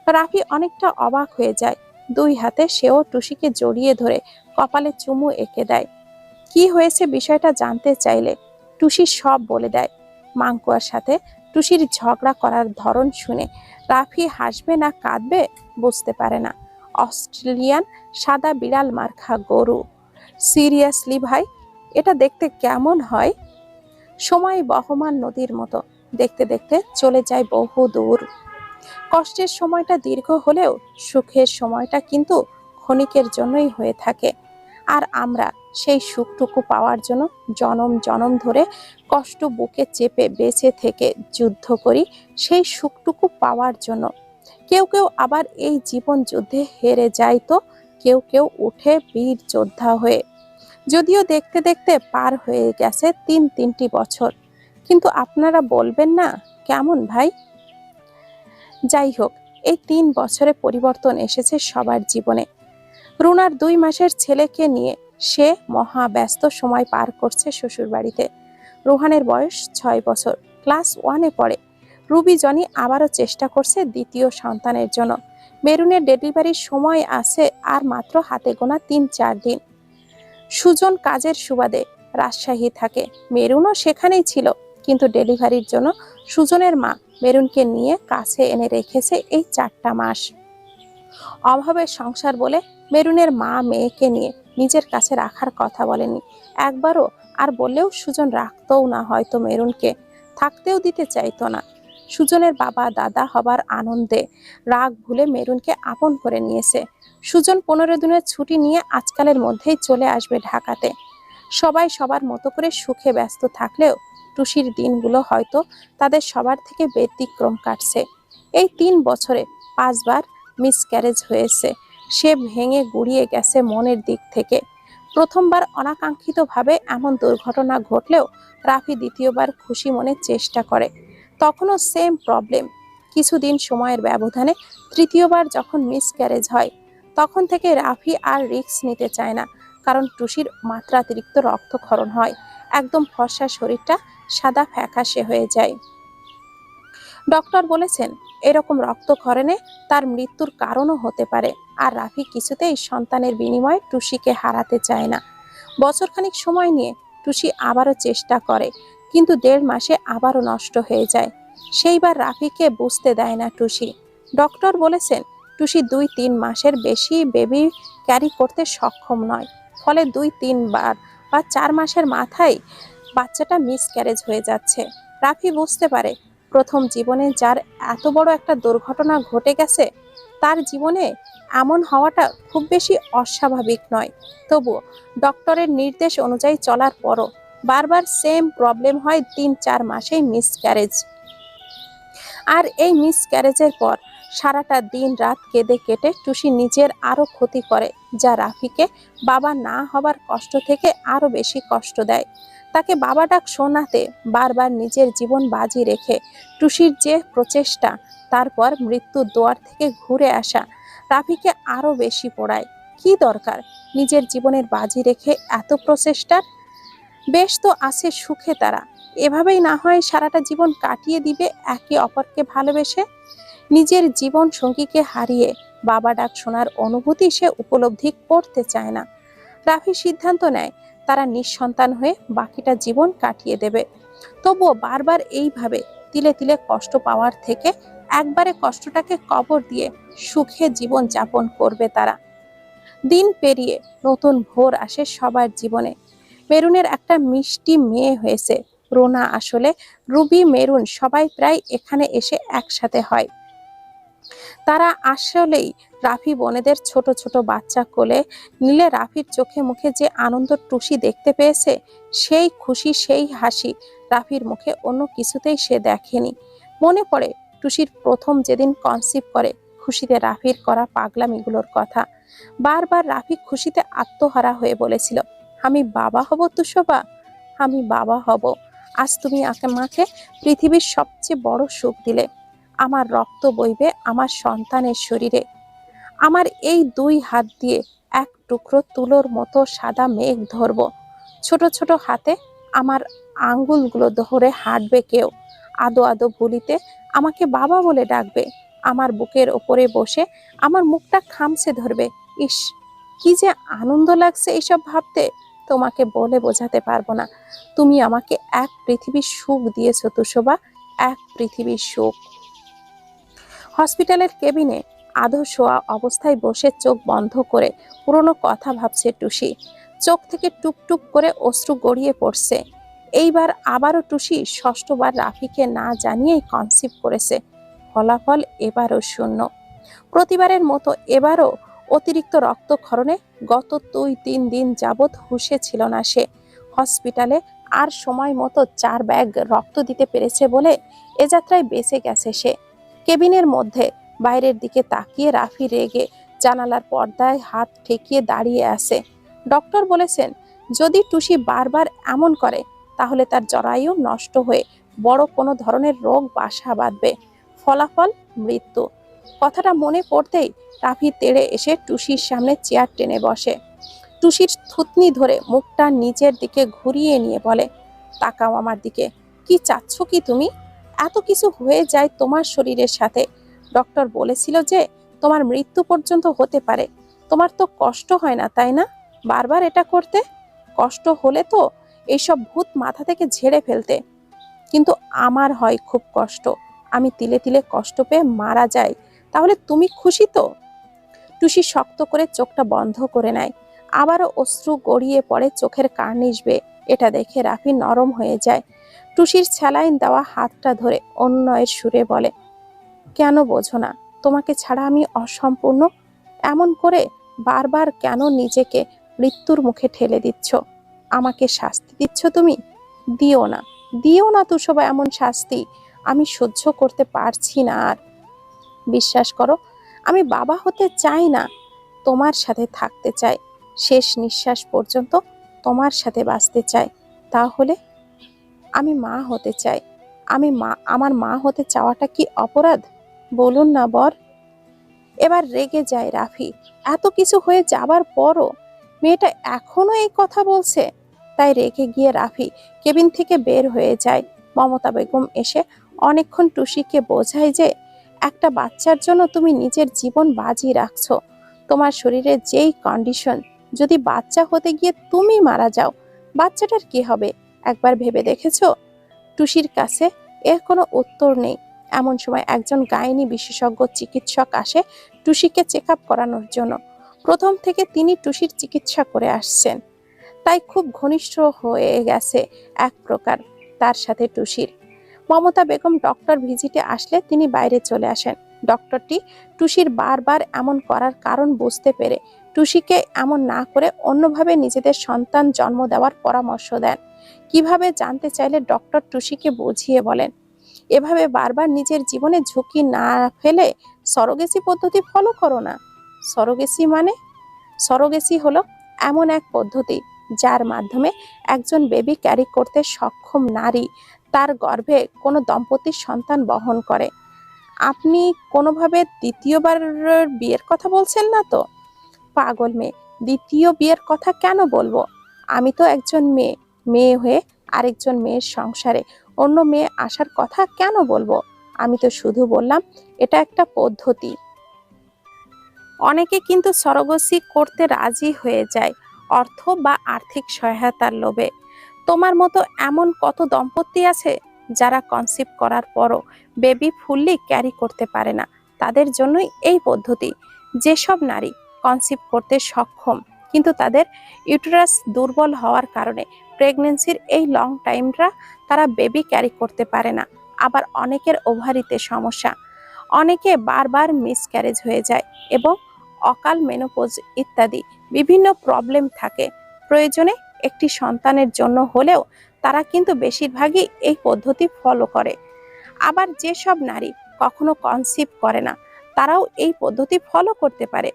রাফি অনেকটা অবাক হয়ে যায়। 2 হাতে সেও টুসিকে জড়িয়ে ধরে কপালে চুমু এঁকে দেয়। কি হয়েছে বিষয়টা জানতে চাইলে টুসি সব বলে দেয়। মাঙ্কুয়ার সাথে টুসির ঝগড়া করার ধরন শুনে রাফি হাসবে না কাঁদবে বুঝতে পারে না। অস্ট্রেলিয়ান সাদা বিড়াল মার্কা গরু, সিরিয়াসলি ভাই, এটা দেখতে কেমন হয়? সময় বহমান নদীর মতো, দেখতে দেখতে চলে যায় বহু দূর। কষ্টের সময়টা দীর্ঘ হলেও সুখের সময়টা কিন্তু ক্ষণিকের জন্যই হয়ে থাকে। আর আমরা সেই সুখটুকু পাওয়ার জন্য জনম জনম ধরে কষ্ট বুকে চেপে বেঁচে থেকে যুদ্ধ করি সেই সুখটুকু পাওয়ার জন্য। কেউ কেউ আবার এই জীবন যুদ্ধে হেরে যায়, তো কেউ কেউ উঠে বীর যোদ্ধা হয়ে। যদিও দেখতে দেখতে পার হয়ে গেছে 3টি বছর, কিন্তু আপনারা বলবেন না কেমন ভাই? যাই হোক, এই 3 বছরে পরিবর্তন এসেছে সবার জীবনে। রুনার 2 মাসের ছেলেকে নিয়ে সে মহা ব্যস্ত সময় পার করছে শ্বশুর বাড়িতে। রুহানের বয়স 6 বছর, ক্লাস 1-এ পড়ে। রুবি জনি আবারও চেষ্টা করছে দ্বিতীয় সন্তানের জন্য। মেরুনের ডেলিভারির সময় আছে আর মাত্র হাতে গোনা 3-4 দিন। সুজন কাজের সুবাদে রাজশাহী থাকে, মেরুনও সেখানেই ছিল, কিন্তু ডেলিভারির জন্য সুজনের মা মেরুনকে নিয়ে কাছে এনে রেখেছে এই 4টা মাস। অভাবের সংসার বলে মেরুনের মা মেয়েকে নিয়ে নিজের কাছে রাখার কথা বলেনি একবারও। আর বললেও সুজন রাখতও না, হয়তো মেরুনকে থাকতেও দিতে চাইতো না। সুজনের বাবা দাদা হবার আনন্দে রাগ ভুলে মেরুনকে আপন করে নিয়েছে। সুজন 15 দিনের ছুটি নিয়ে আজকালের মধ্যেই চলে আসবে ঢাকাতে। সবাই সবার মতো করে সুখে ব্যস্ত থাকলেও টুসির দিনগুলো হয়তো তাদের সবার থেকে ব্যতিক্রম কাটছে। এই 3 বছরে 5বার মিসক্যারেজ হয়েছে। সে ভেঙে গুড়িয়ে গেছে মনের দিক থেকে। প্রথমবার অনাকাঙ্ক্ষিতভাবে এমন দুর্ঘটনা ঘটলেও রাফি দ্বিতীয়বার খুশি মনে চেষ্টা করে। তখনও সেম প্রবলেম। কিছুদিন সময়ের ব্যবধানে তৃতীয়বার যখন মিসক্যারেজ হয়, তখন থেকে রাফি আর রিস্ক নিতে চায় না। কারণ টুসির মাত্রাতিরিক্ত রক্তক্ষরণ হয়, একদম ফর্সা শরীরটা সাদা ফ্যাকাশে হয়ে যায়। ডক্টর বলেছেন এরকম রক্তক্ষরণে তার মৃত্যুর কারণও হতে পারে। আর রাফি কিছুতেই সন্তানের বিনিময়ে টুসিকে হারাতে চায় না। বছরখানিক সময় নিয়ে টুসি আবারও চেষ্টা করে, কিন্তু 1.5 মাসে আবারও নষ্ট হয়ে যায়। সেইবার রাফিকে বুঝতে দেয় না টুসি। ডক্টর বলেছেন টুসি 2-3 মাসের বেশি বেবি ক্যারি করতে সক্ষম নয়। ফলে 2-3 বার বা 4 মাসের মাথায় বাচ্চাটা মিসক্যারেজ হয়ে যাচ্ছে। রাফি বুঝতে পারে প্রথম জীবনে যার এত বড় একটা দুর্ঘটনা ঘটে গেছে, তার জীবনে এমন হওয়াটা খুব বেশি অস্বাভাবিক নয়। তবুও ডক্টরের নির্দেশ অনুযায়ী চলার পরও বারবার সেম প্রবলেম হয়। 3-4 মাসেই মিসক্যারেজ। আর এই মিসক্যারেজের পর সারাটা দিন রাত কেঁদে কেটে টুসি নিজের আরো ক্ষতি করে, যা রাফিকে বাবা না হবার কষ্ট থেকে আরো বেশি কষ্ট দেয়। তাকে বাবা ডাক শোনাতে বারবার নিজের জীবন বাজি রেখে টুসির যে প্রচেষ্টা, তারপর মৃত্যুর দুয়ার থেকে ঘুরে আসা রাফিকে আরো বেশি পোড়ায়। কি দরকার নিজের জীবনের বাজি রেখে এত প্রচেষ্টার? বেশ তো আছে সুখে তারা। এভাবেই না হয় সারাটা জীবন কাটিয়ে দিবে একে অপরকে ভালোবেসে। নিজের জীবন সঙ্গীকে হারিয়ে বাবা ডাক শোনার অনুভূতি সে উপলব্ধি করতে চায় না। রাফি সিদ্ধান্ত নেয় তারা নিঃসন্তান হয়ে বাকিটা জীবন কাটিয়ে দেবে। তবুও বারবার এইভাবে তিলে তিলে কষ্ট পাওয়ার থেকে একবারে কষ্টটাকে কবর দিয়ে সুখে জীবন যাপন করবে তারা। দিন পেরিয়ে নতুন ভোর আসে সবার জীবনে। মেরুনের একটা মিষ্টি মেয়ে হয়েছে, রোনা। আসলে রুবি, মেরুন সবাই প্রায় এখানে এসে একসাথে হয়। তারা আসলেই রাফি বোনেদের ছোট ছোট বাচ্চা কোলে নিলে রাফির চোখে মুখে যে আনন্দ টুসি দেখতে পেয়েছে, সেই খুশি, সেই হাসি রাফির মুখে অন্য কিছুতেই সে দেখেনি। মনে পড়ে টুসির প্রথম যেদিন কনসিভ করে, খুশিতে রাফির করা পাগলামিগুলোর কথা। বারবার রাফি খুশিতে আত্মহারা হয়ে বলেছিল, আমি বাবা হব তুষবা, আমি বাবা হব। আজ তুমি আমাকে পৃথিবীর সবচেয়ে বড় সুখ দিলে। আমার রক্ত বইবে আমার সন্তানের শরীরে। আমার এই 2 হাত দিয়ে এক টুকরো তুলোর মতো সাদা মেঘ ধরব। ছোট ছোট হাতে আমার আঙ্গুলগুলো ধরে হাঁটবে কেউ। আদো আদো ভুলিতে আমাকে বাবা বলে ডাকবে। আমার বুকের ওপরে বসে আমার মুখটা খামছে ধরবে। ইস, কি যে আনন্দ লাগছে এইসব ভাবতে, তোমাকে বলে বোঝাতে পারবো না। তুমি আমাকে এক পৃথিবীর সুখ দিয়েছো তুষবা, এক পৃথিবীর সুখ। হসপিটালের কেবিনে আধো শোয়া অবস্থায় বসে চোখ বন্ধ করে পুরনো কথা ভাবছে টুসি। চোখ থেকে টুপটুপ করে অশ্রু গড়িয়ে পড়ছে। এইবার আবারও টুসি 6বার রাফিকে না জানিয়েই কনসিভ করেছে। ফলাফল এবারও শূন্য। প্রতিবারের মতো এবারও অতিরিক্ত রক্তক্ষরণে গত 2-3 দিন যাবৎ হুঁশে ছিল না সে। হসপিটালে আর সময় মতো 4 ব্যাগ রক্ত দিতে পেরেছে বলে এ যাত্রায় বেঁচে গেছে সে। কেবিনের মধ্যে বাইরের দিকে তাকিয়ে রাফি রেগে জানালার পর্দায় হাত ঠেকিয়ে দাঁড়িয়ে আছে। ডক্টর বলেছেন যদি টুসি বারবার এমন করে, তাহলে তার জরায়ু নষ্ট হয়ে বড় কোনো ধরনের রোগ বাসা বাঁধবে। ফলাফল মৃত্যু। কথাটা মনে পড়তেই রাফি তেড়ে এসে টুসির সামনে চেয়ার টেনে বসে। টুসির থুতনি ধরে মুখটা নিচের দিকে ঘুরিয়ে নিয়ে বলে, তাকাও আমার দিকে। কি চাচ্ছ কি তুমি? এত কিছু হয়ে যায় তোমার শরীরের সাথে। ডক্টর বলেছিল যে তোমার মৃত্যু পর্যন্ত হতে পারে। তোমার তো কষ্ট হয় না, তাই না? বারবার এটা করতে কষ্ট হলে তো এইসব ভূত মাথা থেকে ঝেড়ে ফেলতে। কিন্তু আমার হয় খুব কষ্ট। আমি তিলে তিলে কষ্ট পেয়ে মারা যাই। তাহলে তুমি খুশি তো? টুসি শক্ত করে চোখটা বন্ধ করে নেয়। আবারও অশ্রু গড়িয়ে পড়ে চোখের কার্নিশ বেয়ে। এটা দেখে রাফি নরম হয়ে যায়। টুসির স্যালাইন দেওয়া হাতটা ধরে অন্যয়ের সুরে বলে, কেন বোঝো না? তোমাকে ছাড়া আমি অসম্পূর্ণ। এমন করে বারবার কেন নিজেকে মৃত্যুর মুখে ঠেলে দিচ্ছ? আমাকে শাস্তি দিচ্ছ তুমি? দিও না, দিও না তুষবা এমন শাস্তি, আমি সহ্য করতে পারছি না আর। বিশ্বাস করো, আমি বাবা হতে চাই না, তোমার সাথে থাকতে চাই, শেষ নিঃশ্বাস পর্যন্ত তোমার সাথে বাঁচতে চাই। তাহলে আমি মা হতে চাই। আমার মা হতে চাওয়াটা কি অপরাধ? বলুন না বর। এবার রেগে যায় রাফি। এত কিছু হয়ে যাবার পরও মেয়েটা এখনো এই কথা বলছে। তাই রেগে গিয়ে রাফি কেবিন থেকে বের হয়ে যায়। মমতা বেগম এসে অনেকক্ষণ টুসিকে বোঝায় যে একটা বাচ্চার জন্য তুমি নিজের জীবন বাজি রাখছো। তোমার শরীরের যেই কন্ডিশন, যদি বাচ্চা হতে গিয়ে তুমি মারা যাও, বাচ্চাটার কি হবে একবার ভেবে দেখেছো? টুসির কাছে এর কোনো উত্তর নেই। এমন সময় একজন গাইনি বিশেষজ্ঞ চিকিৎসক আসে টুসিকে চেক আপ করানোর জন্য। প্রথম থেকে তিনি টুসির চিকিৎসা করে আসছেন, তাই খুব ঘনিষ্ঠ হয়ে গেছে এক প্রকার তার সাথে টুসির। মমতা বেগম ডক্টর ভিজিটে আসলে তিনি বাইরে চলে আসেন। ডক্টরটি টুসির বারবার এমন করার কারণ বুঝতে পেরে টুসিকে এমন না করে অন্যভাবে নিজেদের সন্তান জন্ম দেওয়ার পরামর্শ দেন। কিভাবে জানতে চাইলে ডক্টর টুসিকে বুঝিয়ে বলেন, এভাবে বারবার নিজের জীবনে ঝুঁকি না ফেলে সরোগেসি পদ্ধতি ফলো করো না। সরোগেসি মানে? সরোগেসি হলো এমন এক পদ্ধতি যার মাধ্যমে একজন বেবি ক্যারি করতে সক্ষম নারী তার গর্ভে কোনো দম্পতির সন্তান বহন করে। আপনি কোনোভাবে দ্বিতীয়বার বিয়ের কথা বলছেন না তো? পাগল মেয়ে, দ্বিতীয় বিয়ের কথা কেন বলবো? আমি তো একজন মেয়ে, মেয়ে হয়ে আরেকজন মেয়ের সংসারে অন্য মেয়ে আসার কথা কেন বলবো? আমি তো শুধু বললাম এটা একটা পদ্ধতি। অনেকে কিন্তু সরোগেসি করতে রাজি হয়ে যায় অর্থ বা আর্থিক সহায়তার লোভে। তোমার মতো এমন কত দম্পতি আছে যারা কনসিভ করার পরও বেবি ফুললি ক্যারি করতে পারে না। তাদের জন্যই এই পদ্ধতি। যেসব নারী কনসিভ করতে সক্ষম কিন্তু তাদের ইউটেরাস দুর্বল হওয়ার কারণে প্রেগনেন্সির এই লং টাইমটা তারা বেবি ক্যারি করতে পারে না। আবার অনেকের ওভারিতে সমস্যা, অনেকে বারবার মিসক্যারেজ হয়ে যায় এবং অকাল মেনোপজ ইত্যাদি বিভিন্ন প্রবলেম থাকে। প্রয়োজনে একটি সন্তানের জন্য হলেও তারা কিন্তু বেশিরভাগই এই পদ্ধতি ফলো করে। আবার যেসব নারী কখনো কনসিভ করে না তারাও এই পদ্ধতি ফলো করতে পারে।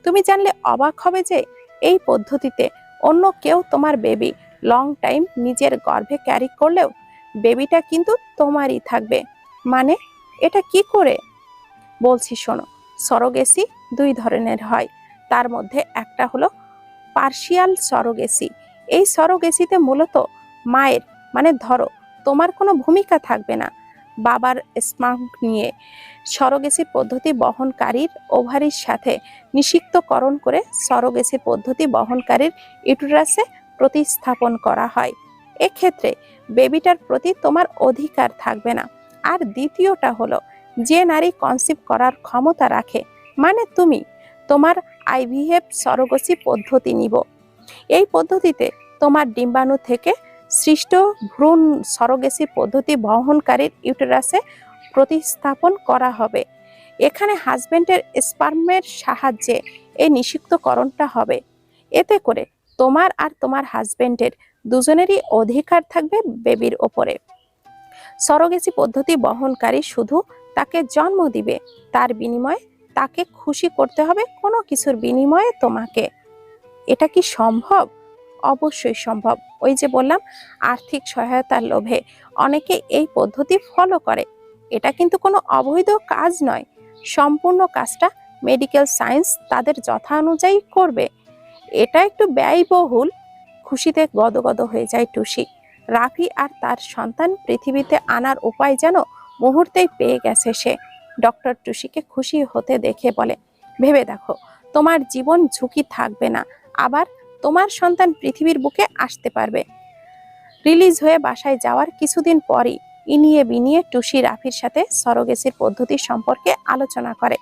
তুমি জানলে অবাক হবে যে এই পদ্ধতিতে অন্য কেউ তোমার বেবি লং টাইম নিজের গর্ভে ক্যারি করলেও বেবিটা কিন্তু তোমারই থাকবে। মানে এটা কি করে? বলছি শোনো। সরোগেসি দুই ধরনের হয়, তার মধ্যে একটা হলো পার্শিয়াল সরোগেসি। এই সরোগেসিতে মূলত মায়ের, মানে ধরো তোমার কোনো ভূমিকা থাকবে না, বাবার স্পার্ম নিয়ে সরোগেসি পদ্ধতি বহনকারীর ওভারির সাথে নিষিক্তকরণ করে সরোগেসি পদ্ধতি বহনকারীর ইউটেরাসে প্রতিস্থাপন করা হয়। এক্ষেত্রে বেবিটার প্রতি তোমার অধিকার থাকবে না। আর দ্বিতীয়টা হলো যে নারী কনসিভ করার ক্ষমতা রাখে, মানে তুমি, তোমার আইভিএফ সরোগেসি পদ্ধতি নিব। এই পদ্ধতিতে তোমার ডিম্বাণু থেকে সৃষ্ট ভ্রূণ সরোগেসি পদ্ধতি বহনকারীর ইউটেরাসে প্রতিস্থাপন করা হবে। এখানে হাজবেন্ডের স্পার্মের সাহায্যে এই নিষিক্তকরণটা হবে। এতে করে তোমার আর তোমার হাজবেন্ডের দুজনেরই অধিকার থাকবে বেবির ওপরে। সরোগেসি পদ্ধতি বহনকারী শুধু তাকে জন্ম দিবে, তার বিনিময়ে তাকে খুশি করতে হবে কোনো কিছুর বিনিময়ে তোমাকে। এটা কি সম্ভব? অবশ্যই সম্ভব। ওই যে বললাম, আর্থিক সহায়তার লোভে অনেকে এই পদ্ধতি ফলো করে। এটা কিন্তু কোনো অবৈধ কাজ নয়। সম্পূর্ণ কাজটা মেডিকেল সায়েন্স তাদের যথানুযায়ী করবে। এটা একটু ব্যয়বহুল। খুশিতে গদগদ হয়ে যায় টুসি। রাফি আর তার সন্তান পৃথিবীতে আনার উপায় যেন মুহূর্তেই পেয়ে গেছে সে। ডক্টর টুসিকে খুশি হতে দেখে বলে, ভেবে দেখো, তোমার জীবন ঝুঁকি থাকবে না, আবার তোমার সন্তান পৃথিবীর বুকে আসতে পারবে। রিলিজ হয়ে বাসায় যাওয়ার কিছুদিন পরই ইনিয়ে বিনিয়ে টুসি রাফির সাথে সরোগেসির পদ্ধতি সম্পর্কে আলোচনা করে।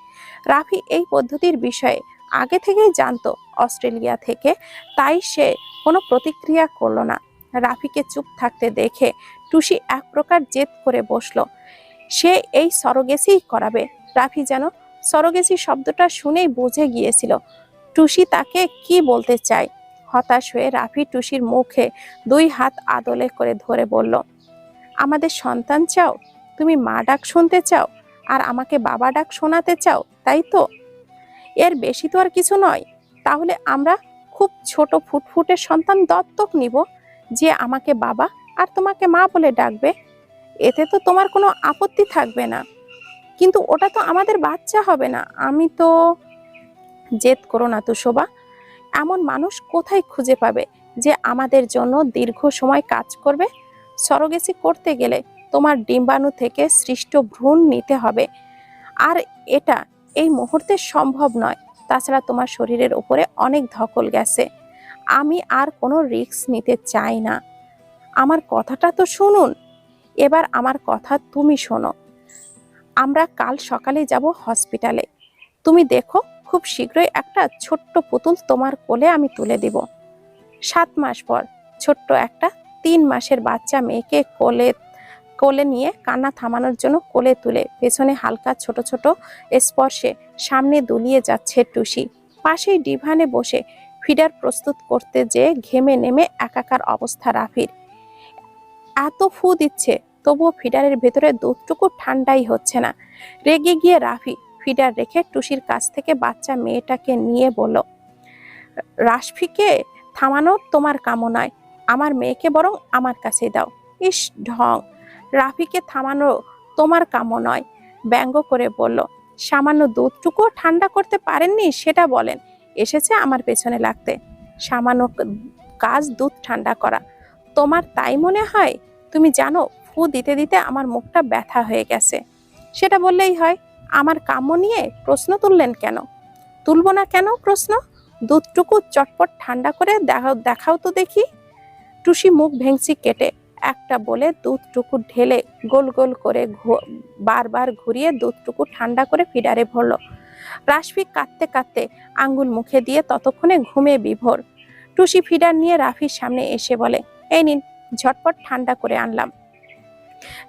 রাফি এই পদ্ধতির বিষয়ে আগে থেকেই জানতো অস্ট্রেলিয়া থেকে, তাই সে কোনো প্রতিক্রিয়া করলো না। রাফিকে চুপ থাকতে দেখে টুসি এক প্রকার জেদ করে বসলো। সে এই সরোগেসিই করাবে। রাফি যেন সরোগেসি শব্দটা শুনেই বুঝে গিয়েছিল টুসি তাকে কি বলতে চায়। হতাশ হয়ে রাফি টুসির মুখে দুই হাত আদলে করে ধরে বলল, আমাদের সন্তান চাও, তুমি মা ডাক শুনতে চাও, আর আমাকে বাবা ডাক শোনাতে চাও, তাই তো? এর বেশি তো আর কিছু নয়। তাহলে আমরা খুব ছোট ফুটফুটে সন্তান দত্তক নিব, যে আমাকে বাবা আর তোমাকে মা বলে ডাকবে। এতে তো তোমার কোনো আপত্তি থাকবে না। কিন্তু ওটা তো আমাদের বাচ্চা হবে না। আমি তো... জেদ করো না তো শোভা। এমন মানুষ কোথায় খুঁজে পাবে যে আমাদের জন্য দীর্ঘ সময় কাজ করবে? সরোগেসি করতে গেলে তোমার ডিম্বাণু থেকে সৃষ্ট ভ্রূণ নিতে হবে, আর এটা এই মুহূর্তে সম্ভব নয়। তাছাড়া তোমার শরীরের উপরে অনেক ধকল গেছে। আমি আর কোনো রিস্ক নিতে চাই না। আমার কথাটা তো শুনুন। এবার আমার কথা তুমি শোনো। আমরা কাল সকালে যাব হসপিটালে। তুমি দেখো, খুব শীঘ্রই একটা ছোট্ট পুতুল তোমার কোলে আমি তুলে দিব। 7 মাস পর ছোট্ট একটা 3 মাসের বাচ্চা মেয়েকে কোলে কোলে নিয়ে কান্না থামানোর জন্য কোলে তুলে পেছনে হালকা ছোট ছোট স্পর্শে সামনে দুলিয়ে যাচ্ছে টুসি। পাশেই ডিভানে বসে ফিডার প্রস্তুত করতে যে ঘেমে নেমে একাকার অবস্থা রাফির। এত ফু দিচ্ছে, তবুও ফিডারের ভেতরে দুধটুকু ঠান্ডাই হচ্ছে না। রেগে গিয়ে রাফি ফিডার রেখে টুসির কাছ থেকে বাচ্চা মেয়েটাকে নিয়ে বলল, রাশফিকে থামানো তোমার কামও নয়, আমার মেয়েকে বরং আমার কাছে দাও। ইস ঢং! রাফিকে থামানো তোমার কামও নয়, ব্যঙ্গ করে বলল। সামান্য দুধটুকু ঠান্ডা করতে পারেননি সেটা বলেন, এসেছে আমার পেছনে লাগতে। সামান্য কাজ দুধ ঠান্ডা করা। তোমার তাই মনে হয়? তুমি জানো, ফু দিতে দিতে আমার মুখটা ব্যথা হয়ে গেছে। সেটা বললেই হয়। আমার কাম্য নিয়ে প্রশ্ন তুললেন কেন? তুলব না কেন প্রশ্ন? দুধটুকু চটপট ঠান্ডা করে দেখাও তো দেখি। টুসি মুখ ভেঙচি কেটে একটা বলে দুধটুকু ঢেলে গোল গোল করে বারবার ঘুরিয়ে দুধটুকু ঠান্ডা করে ফিডারে ভরল। রাশফি কাঁদতে কাঁদতে আঙ্গুল মুখে দিয়ে ততক্ষণে ঘুমে বিভোর। টুসি ফিডার নিয়ে রাফির সামনে এসে বলে, এই নিন, ঝটপট ঠান্ডা করে আনলাম।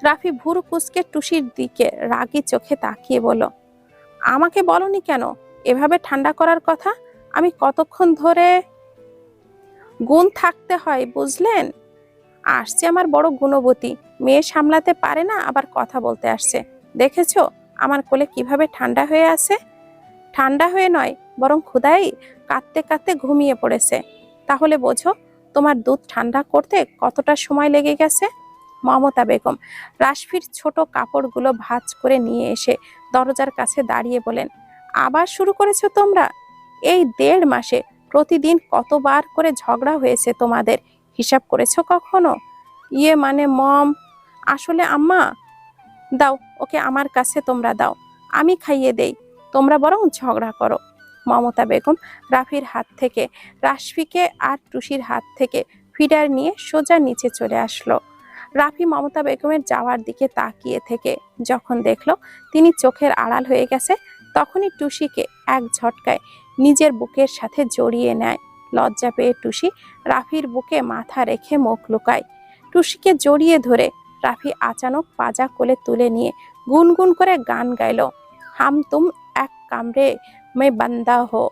রাফি ভুরু কুঁচকে টুসির দিকে রাগী চোখে তাকিয়ে বলল, আমাকে বলনি কেন এভাবে ঠান্ডা করার কথা? আমি কতক্ষণ ধরে... গুণ থাকতে হয় বুঝলেন। আসছে আমার বড় গুণবতী মেয়ে, সামলাতে পারে না, আবার কথা বলতে আসছে। দেখেছো আমার কোলে কিভাবে ঠান্ডা হয়ে আছে? ঠান্ডা হয়ে নয়, বরং ক্ষুধায় কাঁদতে কাঁদতে ঘুমিয়ে পড়েছে। তাহলে বোঝো তোমার দুধ ঠান্ডা করতে কতটা সময় লেগে গেছে। মমতা বেগম রাশফির ছোট কাপড়গুলো ভাঁজ করে নিয়ে এসে দরজার কাছে দাঁড়িয়ে বলেন, আবার শুরু করেছো তোমরা? এই 1.5 মাসে প্রতিদিন কতবার করে ঝগড়া হয়েছে তোমাদের, হিসাব করেছো কখনো? ইয়ে মানে মম, আসলে আম্মা... দাও ওকে আমার কাছে, তোমরা দাও, আমি খাইয়ে দেই, তোমরা বরং ঝগড়া করো। মমতা বেগম রাফির হাত থেকে, রাশফিকে আর টুসির হাত থেকে ফিডার নিয়ে সোজা নিচে চলে আসলো। রাফি মমতা বেগমের যাওয়ার দিকে তাকিয়ে থেকে যখন দেখলো তিনি চোখের আড়াল হয়ে গেছে, তখনই টুসিকে এক ঝটকায় নিজের বুকের সাথে জড়িয়ে নেয়। লজ্জা পেয়ে টুসি রাফির বুকে মাথা রেখে মুখ লুকায়। টুসিকে জড়িয়ে ধরে রাফি আচানক পাজা কোলে তুলে নিয়ে গুনগুন করে গান গাইল, হাম তুম এক কামরে মে বান্দা হো।